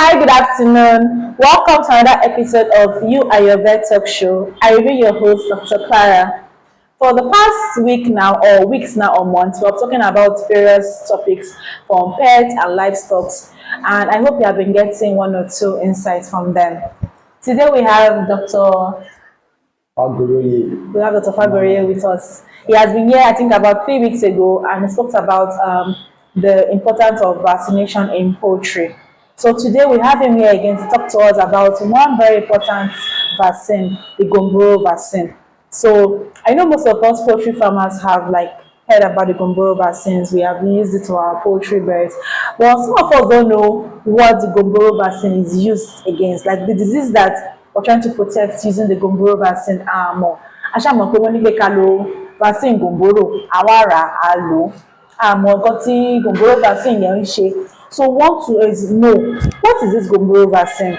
Hi, good afternoon. Welcome to another episode of You and Your Vet Talk Show. I will be your host, Dr. Clara. For the past week now, or weeks now, or months, we're talking about various topics from pets and livestock, and I hope you have been getting one or two insights from them. Today Fagoroye. we have Dr. Fagoroye with us. He has been here, I think, about 3 weeks ago, and he spoke about the importance of vaccination in poultry. So today we have him here again to talk to us about one very important vaccine, the Gumboro vaccine. So I know most of us poultry farmers have heard about the Gumboro vaccines. We have used it to our poultry birds, but some of us don't know what the Gumboro vaccine is used against, like the disease that we're trying to protect using the Gumboro vaccine. Aṣámọ̀ pé wọ́n ní pé ká lo vaccine Gumboro, àwa rà á lò ó. Àmọ́ nǹkan tí Gumboro vaccine yẹn ń ṣe. So want to know, what is this Gumboro vaccine?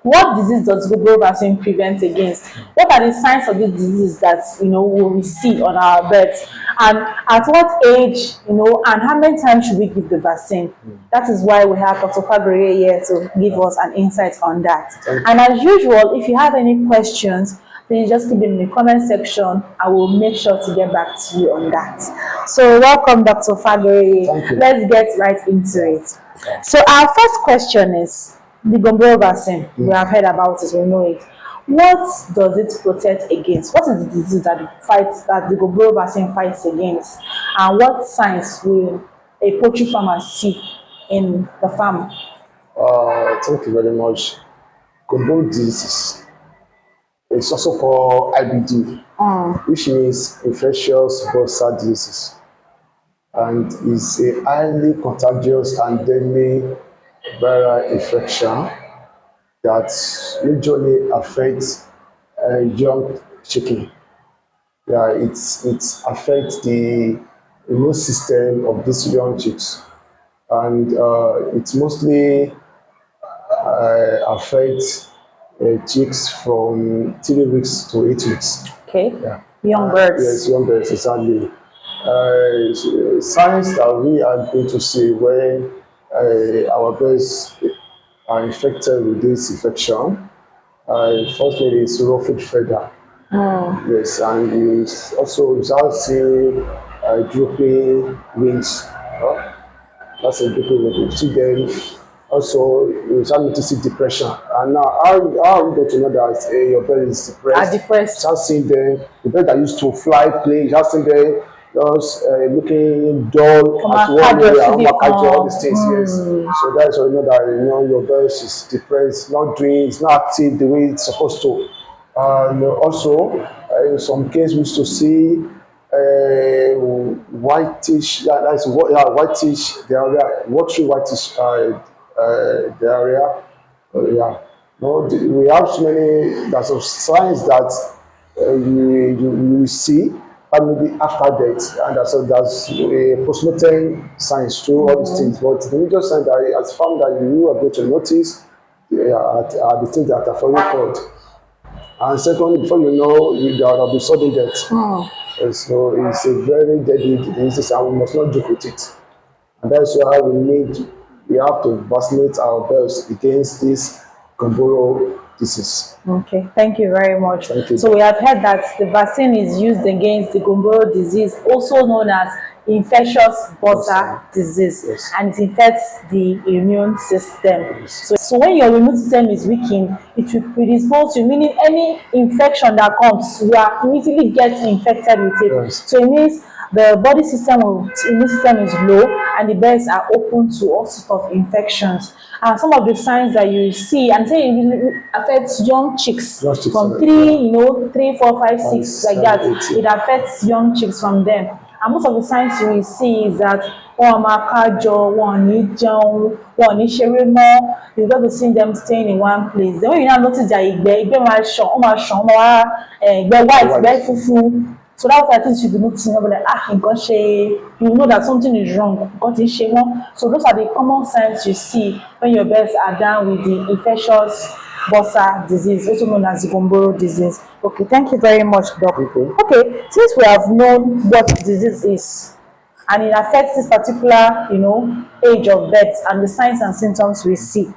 What disease does Gumboro vaccine prevent against? What are the signs of this disease that we see on our birds? And at what age, and how many times should we give the vaccine? That is why we have Dr. Fagoroye here to give us an insight on that. And as usual, if you have any questions, please just keep them in the comment section. I will make sure to get back to you on that. So welcome, Dr. Fagoroye. Let's get right into it. So our first question is the Gumboro vaccine. We have heard about it, we know it. What does it protect against? What is the disease that the Gumboro vaccine fights against? And what signs will a poultry farmer see in the farm? Thank you very much. Gumboro disease is also called IBD, which means Infectious Bursal Disease, and is a highly contagious and deadly viral infection that usually affects young chicken. Yeah, it affects the immune system of these young chicks, and it mostly affects chicks from 3 weeks to 8 weeks. Okay. Yeah. Young birds. Yes, young birds, exactly. Signs that we are going to see when our birds are infected with this infection. Firstly, is ruffled feather. Yes, and you also start seeing drooping wings. That's a drooping wing. You see them. Also, you start noticing depression. And now, how you get to know that your bird is depressed? Depressed. You start seeing them. The bird that used to fly, play, you start seeing them just looking dull at one area, all these things. Yes. So that's how you know that your bird is depressed, it's not active the way it's supposed to. And also, in some cases, we used to see whitish, whitish diarrhea, watery whitish diarrhea. We have so many. There's some signs that you see, and maybe after death, and there's postmortem signs too, all these things. But the major sign that I has found that you are going to notice are the things that are for record. And secondly, before you know, there will be sudden death. So it's a very deadly disease, and we must not joke with it. And that's why we have to vaccinate our birds against this Gumboro disease. Okay, thank you very much. Thank you. So we have heard that the vaccine is used against the Gumboro disease, also known as infectious bursal disease, Yes. and it infects the immune system. Yes. So when your immune system is weakened, it will predispose you, meaning any infection that comes, you are immediately get infected with it. Yes. So it means the immune system is low, and the birds are open to all sorts of infections. And some of the signs that you see, and say it really affects young chicks from 3, 4, 5, 6, like that. It affects young chicks from them. And most of the signs you will see is that you're going to see them staying in one place. Then when you now notice that white, so that's why I think you should be noticing, you know that something is wrong. So those are the common signs you see when your birds are down with the infectious bursal disease, also known as the Gumboro disease. Okay, thank you very much, Doc. Okay, since we have known what disease is, and it affects this particular, age of birds and the signs and symptoms we see,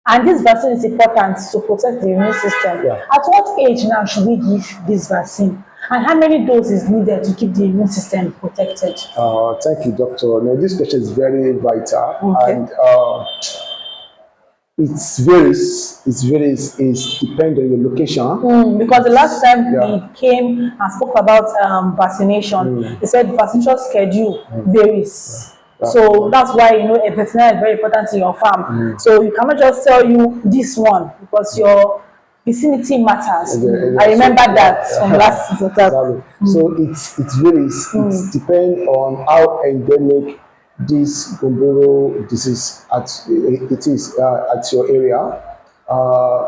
And this vaccine is important to protect the immune system. Yeah. At what age now should we give this vaccine? And how many doses needed to keep the immune system protected? Thank you, doctor. Now, this question is very vital, Okay. and it varies. It varies. It depends on your location. Because the last time Yeah. we came and spoke about vaccination, they said vaccination schedule varies. Yeah. So that's why a veterinarian is very important in your farm. So you cannot just tell you this one because your vicinity matters. Yeah, I remember so, that from last season. exactly. So it varies. It depends on how endemic this Gumboro disease it is at your area. Uh,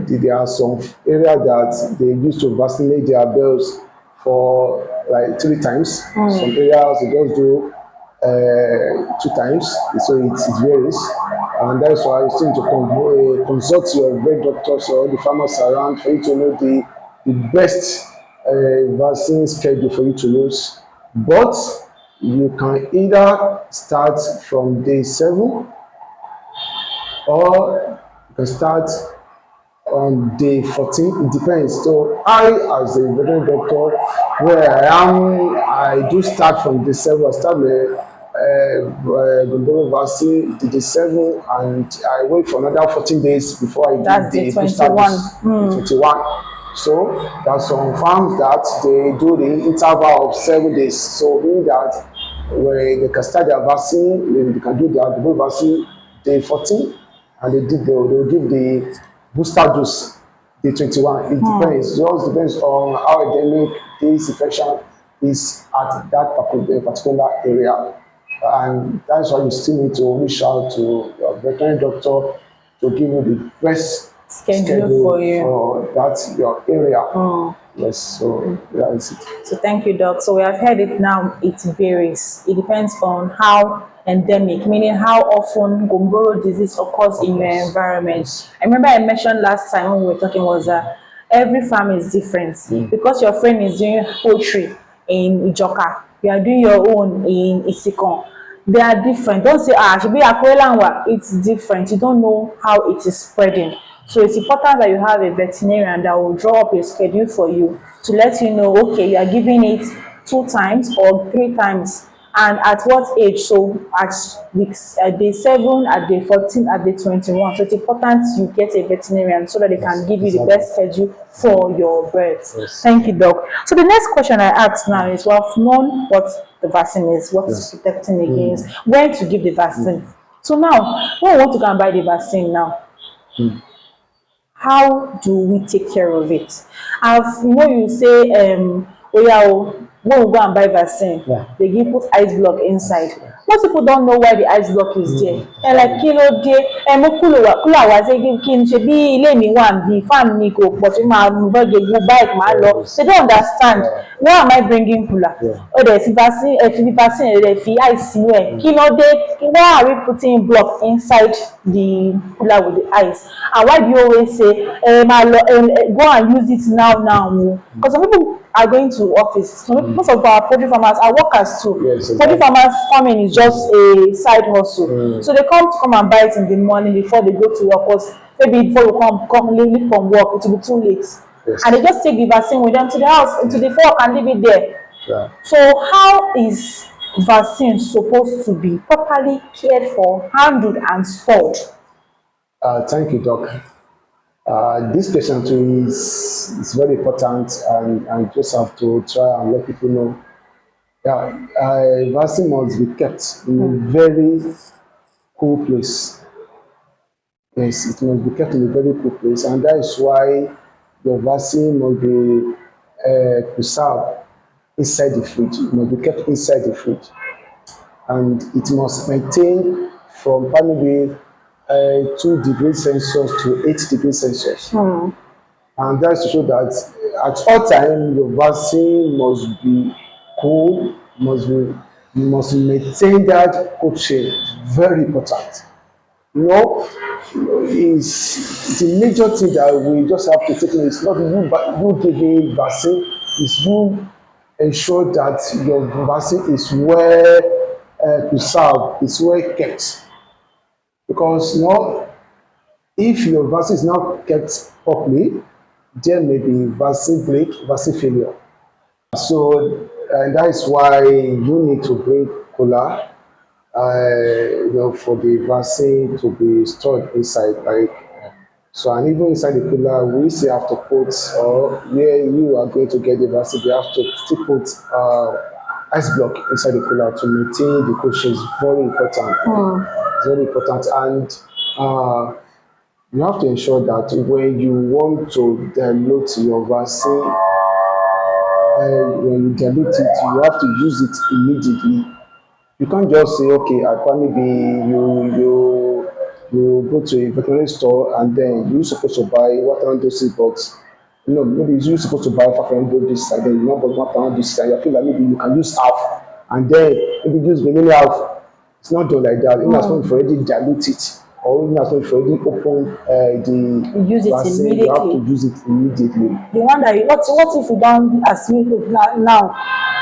there are some areas that they used to vaccinate their birds for like 3 times. Some areas they just do 2 times, so it varies, and that's why you still need to consult your vet doctors or the farmers around for you to know the best vaccine schedule for you to use. But you can either start from day 7 or you can start on day 14. It depends. So I, as a veterinary doctor, where I am, I do start from day 7. I start with Gumboro vaccine day 7, and I wait for another 14 days before I That's give the the booster 21. dose. 21. So there are some farms that they do the interval of 7 days. So meaning that where they can start their vaccine, they can do their Gumboro vaccine day 14, and they'll give the booster dose day 21. It depends. It just depends on how endemic this infection is at that particular area. And that's why you still need to reach out to your veterinary doctor to give you the best Schedule for you. for that your area. Yes, so that's it. So thank you, Doc. So we have heard it now. It varies. It depends on how endemic, meaning how often Gumboro disease occurs in your environment. I remember I mentioned last time when we were talking was that every farm is different. Because your friend is doing poultry in Ijoka, you are doing your own in Isikon. They are different. Don't say, should be Akwelanwa. It's different. You don't know how it is spreading. So it's important that you have a veterinarian that will draw up a schedule for you to let you know, okay, you are giving it 2 times or 3 times, and at what age. So at weeks, at day 7, at day 14, at day 21. So it's important you get a veterinarian so that they can give you the best schedule for your birds. Yes. Thank you, Doc. So the next question I ask now is, we have known what the vaccine is, what it's protecting against, when to give the vaccine. So now, when we want to go and buy the vaccine now, how do we take care of it? As you say, oh yeah, when we go and buy vaccine, they give put ice block inside. Most people don't know why the ice block is there. And like kilo day, and kula was saying kin should be let me one be farm niko, but my go buy my law. They don't understand. Why am I bringing kula? Oh, there's vaccine, if vaccine, if ice where kilo day, why are we putting block inside the cooler with the ice? And why do you always say, go and use it now? Because some people are going to office. Most of our poultry farmers are workers too. Yes, exactly. Poultry farmers farming is just a side hustle. So they come and buy it in the morning before they go to work. Because maybe before you come leave from work, it will be too late. Yes. And they just take the vaccine with them to the house, into the fork, and leave it there. Yeah. So how is vaccine supposed to be properly cared for, handled, and stored? Thank you, Doc. This question too is very important, and I just have to try and let people know. Yeah, vaccine must be kept in a very cool place. Yes, it must be kept in a very cool place, and that is why your vaccine must be preserved inside the fridge. It must be kept inside the fridge, and it must maintain from probably 2 degrees Celsius to 8 degrees Celsius. And that's to show that at all time your vaccine must be cool, you must maintain that cold chain. Very important. Is the major thing that we just have to take note. It's not you giving vaccine, is you ensure that your vaccine is well preserved, is well kept. Because If your vaccine is not kept properly, there may be vaccine break, vaccine failure. So that is why you need to bring cooler, for the vaccine to be stored inside. Like so, and even inside the cooler, we still have to put, or where you are going to get the vaccine, you have to still put ice block inside the cooler to maintain the cold chain. It's very important. It's very important, and you have to ensure that when you want to dilute your vaccine, when you dilute it, you have to use it immediately. You can't just say, okay, I can maybe you go to a veterinary store and then you're supposed to buy 1,000 doses, but maybe you're supposed to buy 500 doses and then you know but 1,000 doses and you feel like maybe you can use half and then maybe use the remaining half. It's not done like that. Even as long as you already dilute it, or even as long as you already open the Use it vaccine, you have to immediately. use it immediately. The one that what if we don't as now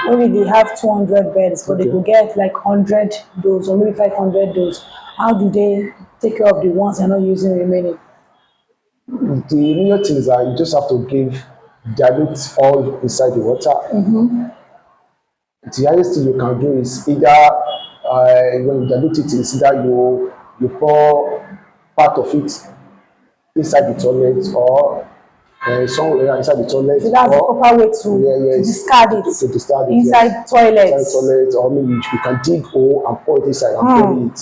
maybe they have 200 beds but they Okay. could get like 100 dose or maybe 500 dose. How do they take care of the ones they're not using remaining? The major thing is that you just have to give dilute all inside the water. The highest thing you can do is either when you dilute it, is either you pour part of it inside the toilet or somewhere inside the toilet, So that's the or proper way to discard it to discard it, inside yes, inside toilets. toilet, or maybe you can dig hole and pour it inside and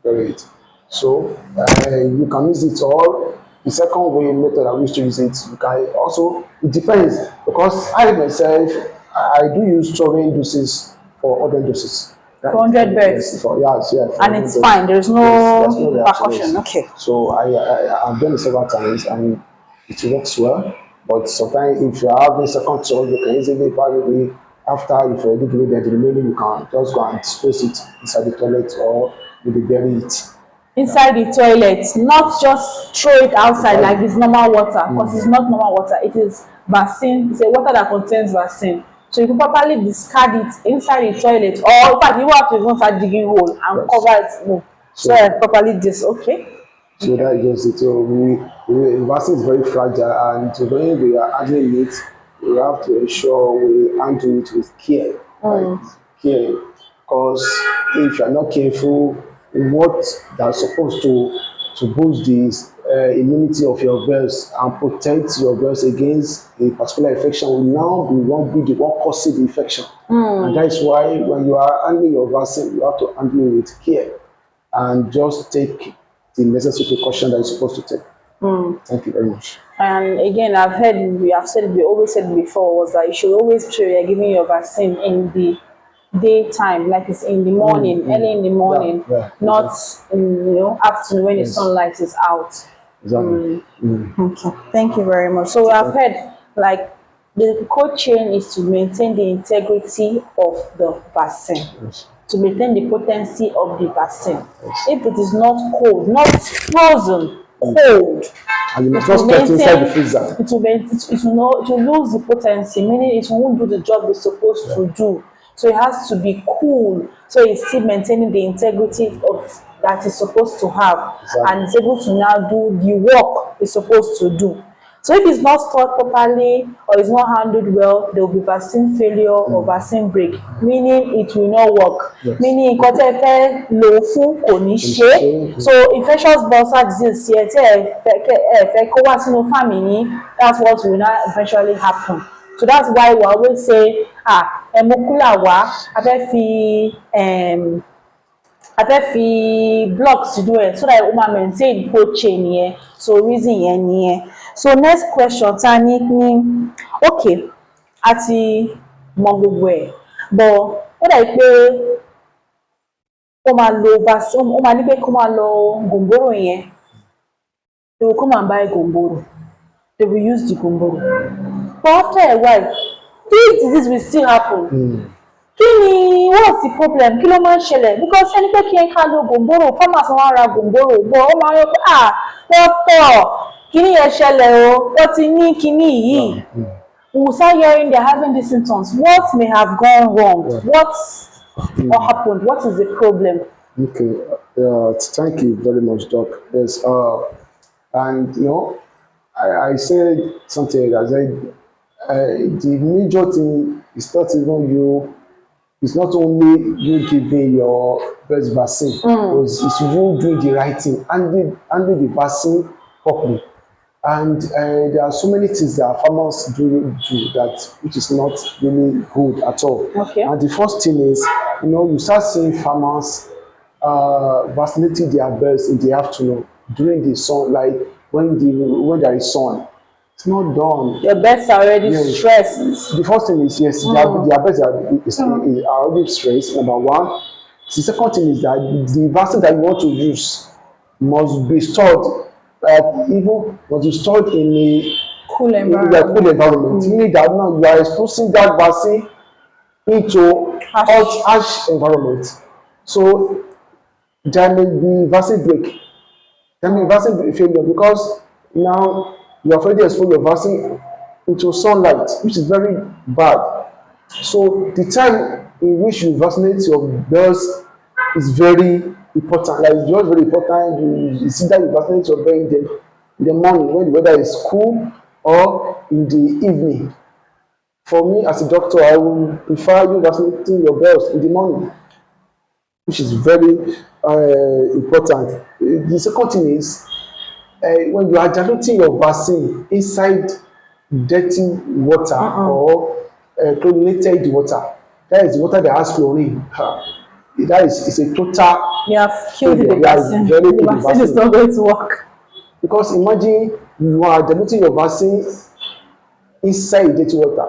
bury it. So you can use it, or the second way method I wish to use it, you can also, it depends, because I myself I do use storing doses for other doses. Right? 400 Yes, beds. for yes, yeah, for And other it's doses. fine. There's no Yes, there's no reaction. repercussion. Yes. Okay. So I've done it several times and it works well. But sometimes if you're having second thought, you can easily probably after you've already given them the remaining, you can just go and dispose it inside the toilet or maybe bury it. Inside the toilet, not just throw it outside like it's normal water, because it's not normal water. It is vaccine. It's a water that contains vaccine. So you can properly discard it inside the toilet, or in fact, you have to even start digging hole and Yes. cover it more. So properly this. Okay. So that is just it. So vaccine is very fragile, and when we are handling it, we have to ensure we handle it with care, right? Care, because if you are not careful, what that's supposed to boost the immunity of your birds and protect your birds against a particular infection will now be the one causing the infection, and that is why when you are handling your vaccine, you have to handle it with care and just take the necessary precaution that you're supposed to take. Thank you very much. And again, we have said, we always said before, was that you should always make sure you're giving your vaccine in the daytime, like it's in the morning, early in the morning, Yeah, not in afternoon when the Yes. sunlight is out. Exactly. Okay, thank you very much. So I've heard like the cold chain is to maintain the integrity of the vaccine, Yes. to maintain the potency of the vaccine. If it is not cold, not frozen, cold, And you must it not will store it inside the maintain, freezer. it will lose the potency, meaning it won't do the job it's supposed to do. So it has to be cool, so it's still maintaining the integrity of that it's supposed to have, Exactly. and it's able to now do the work it's supposed to do. So if it's not stored properly or it's not handled well, there will be vaccine failure or vaccine break, meaning it will not work. Yes. Meaning nǹkan tẹ́ fẹ́ lò fún kò ní ṣe. So infectious bursal disease yẹn tí ẹ fẹ́ kó wá sínú family yín, that's what will now eventually happen. So that's why we always say, ẹ mú kúlà wá, a fẹ́ fi block sínú ẹ̀ so that ó máa maintain cold chain yẹn. So reason yẹn nìyẹn. So next question ta ní okay, a ti mọ gbogbo ẹ̀, but ó dàbí pé ó máa lo vaccine, ó máa ní pé kó máa lo Gumboro yẹn. They will come and buy Gumboro. They will use the Gumboro. But after a while, this disease will still happen. What's the problem? Kí ló máa ń ṣẹlẹ̀? Because ẹni pé kí ẹ ká lo Gumboro, farmers wọn ra Gumboro, but ó máa ń yọ pé wọ́n tọ̀ kíní yẹn ṣẹlẹ̀ o, wọ́n ti ní kíní yìí. We will start hearing they're having these symptoms. What may have gone wrong? What happened? What is the problem? Okay. Thank you very much, Doc. Yes. And I said something. I said the major thing is not even you. It's not only you giving your breast vaccine, but it's you doing the right thing, handling the vaccine properly. And there are so many things that farmers do that which is not really good at all. Okay. And the first thing is, you start seeing farmers vaccinating their birds in the afternoon during the sun, like when there is sun. It's not done. Your birds are already Yes. stressed. The first thing is, yes, their birds are already stressed. Number one. The second thing is that the vaccine that you want to use must be stored, even must be stored Cool in a environment. cool environment. Meaning that now you are exposing that vaccine into harsh environment. So there may be vaccine break. There may be vaccine failure because now you have already exposed your vaccine into sunlight, which is very bad. So the time in which you vaccinate your birds is very important. Like it's just very important. You see that you vaccinate your bird in the morning when the weather is cool, or in the evening. For me as a doctor, I will prefer you vaccinating your birds in the morning, which is very important. The second thing is when you are diluting your vaccine inside dirty water or chlorinated water, that is water that has chlorine. That is a total You have killed the failure. vaccine. Very The good vaccine is not going to work. because imagine you are diluting your vaccine inside dirty water.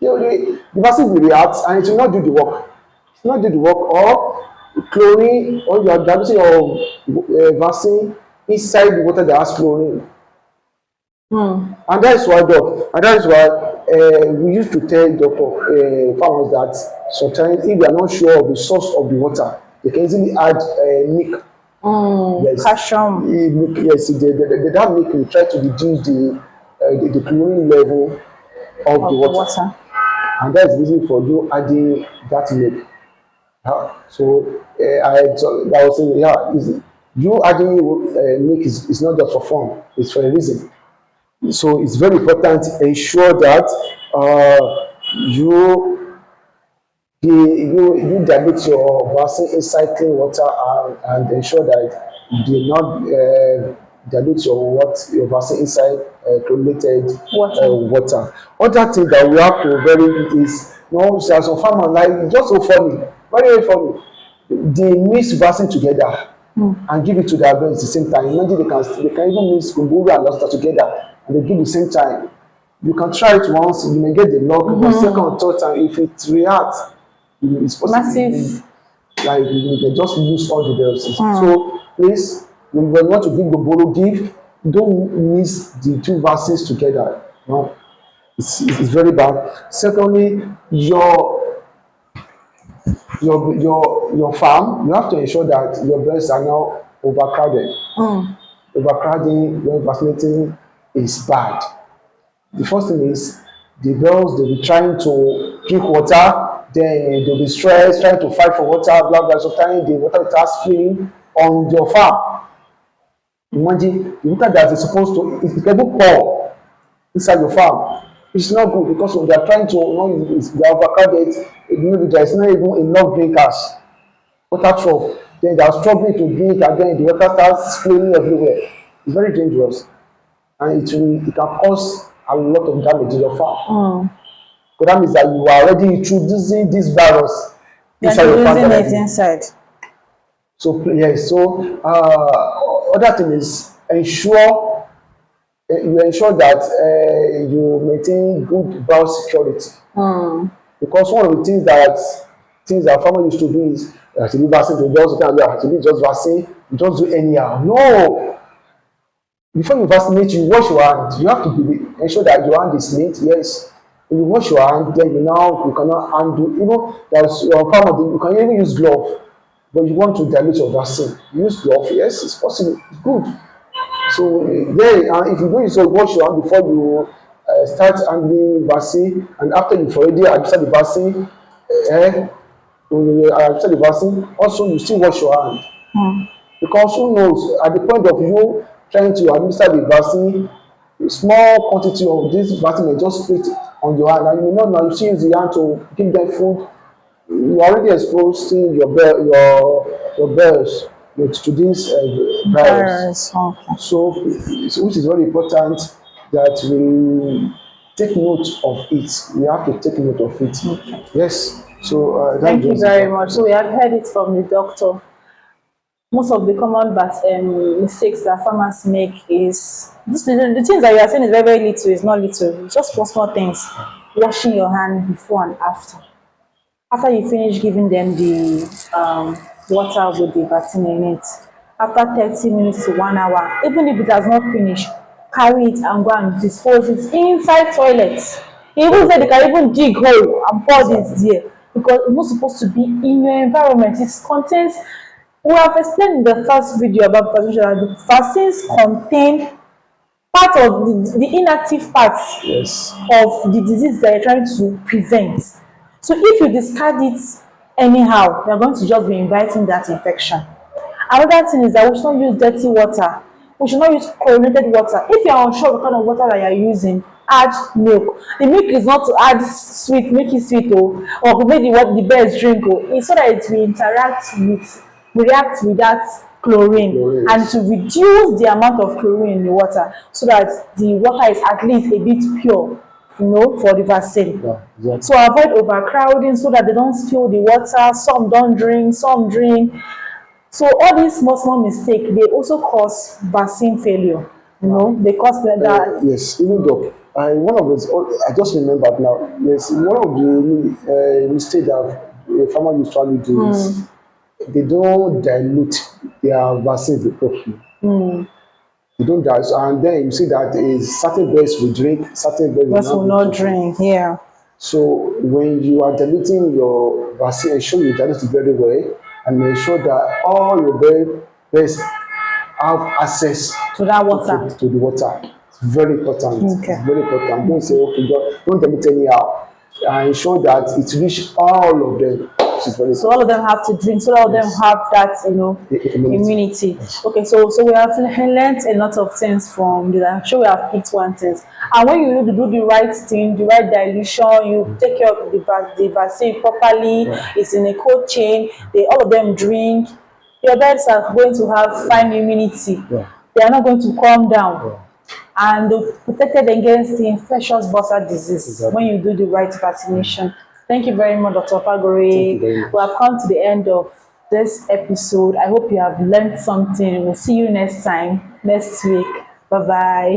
The vaccine will react and it will not do the work. It will not do the work, or chlorine, or you are diluting your vaccine inside the water that has chlorine. And that is why, we used to tell farmers that sometimes if they are not sure of the source of the water, they can easily add milk. Yes, Calcium milk. Yes, that milk will try to reduce the chlorine level of of the the water, water. and that is the reason for you adding that milk. So I was saying, yeah, you adding milk is not just for fun; it's for a reason. So it's very important to ensure that you you dilute your vaccine inside clean water, and ensure that you do not dilute your vaccine inside chlorinated water. Other thing that we have to very is, there are some farmers, like, it's just so funny, very very funny. They mix vaccine together and give it to their birds at the same time. Imagine they can even mix Gumboro and lobster together and they give the same time. You can try it once, you may get the luck, but second or third time, if it reacts, it's possible. Massive. Like you can just lose all the viruses. So please, when you want to give Gumboro, don't mix the two vaccines together. No, it's very bad. Secondly, your farm, you have to ensure that your birds are not overcrowded. Overcrowding when vaccinating is bad. The first thing is the birds, they'll be trying to drink water, then they'll be stressed, trying to fight for water, blah blah. Sometimes the water will start spilling on your farm. Imagine the water that is supposed to, it can pour inside your farm. It's not good because when they are trying to, they are overcrowded, maybe there is not even enough drinkers, water trough. Then they are struggling to drink, and then the water starts spilling everywhere. It's very dangerous, and it can cause a lot of damage to your farm. So that means that you are already introducing this virus inside your farm. Using it inside. So yes, so other thing is you ensure that you maintain good biosecurity. Because one of the things that farmers used to do is to be vaccine to just vaccine, you just do anyhow. No, before you vaccinate, you wash your hand. You have to ensure that your hand is neat. Yes, when you wash your hand, then you cannot undo. There's your farmer, you can even use glove, but you want to dilute your vaccine. Use glove. Yes, it's possible. It's good. So then, if you do so, wash your hand before you start handling vaccine, and after you've already administered the vaccine, when you administer the vaccine, also you still wash your hand. Because who knows, at the point of you trying to administer the vaccine, a small quantity of this vaccine may just split on your hand, and you may not know, you still use the hand to give them food. You are already exposing your birds to this virus. Okay. So, which is very important that we take note of it. We have to take note of it. Okay. Yes. So Thank that's you just very much. So we have heard it from the doctor. Most of the common mistakes that farmers make is the things that you are saying is very, very little, is not little. It's just small things. Washing your hand before and after. After you finish giving them the water with the vaccine in it, after 30 minutes to 1 hour, even if it has not finished, carry it and go and dispose it inside toilets. He even said they can even dig hole and pour this there, because it's not supposed to be in your environment. It contains, we have explained in the first video about vaccination that the vaccines contain part of the inactive parts yes. of the disease that you're trying to prevent. So if you discard it anyhow, you're going to just be inviting that infection. Another thing is that we should not use dirty water. We should not use chlorinated water. If you're unsure what kind of water that you're using, add milk. The milk is not to add sweet, make it sweet, or make the birds drink. It's so that it will react with that chlorine, and to reduce the amount of chlorine in the water, so that the water is at least a bit pure, for the vaccine. Yeah, exactly. So avoid overcrowding so that they don't spill the water. Some don't drink, some drink. So all these small mistakes, they also cause vaccine failure. They cause that. Yes, even though one of those, I just remembered now. Yes, one of the mistakes that a farmer usually do is they don't dilute their vaccines properly. They don't dilute, and then you see that a certain birds will drink, certain birds will not drink. Yeah. So when you are diluting your vaccine, ensure you dilute it very well, and ensure that all your birds have access to that water. To the water. It's very important. Okay. It's very important. Don't say, okay, don't dilute anyhow. Ensure that it reach all of them. So all of them have to drink, so all of them have that, immunity. Yes. Okay, so we have learned a lot of things from this. I'm sure we have picked one thing. And when you do the right thing, the right dilution, you take care of the vaccine properly, it's in a cold chain, all of them drink, your birds are going to have fine immunity. They are not going to calm down. And they're protected against the infectious bursal disease when you do the right vaccination. Thank you very much, Dr. Fagoroye. We have come to the end of this episode. I hope you have learned something. We'll see you next time, next week. Bye-bye.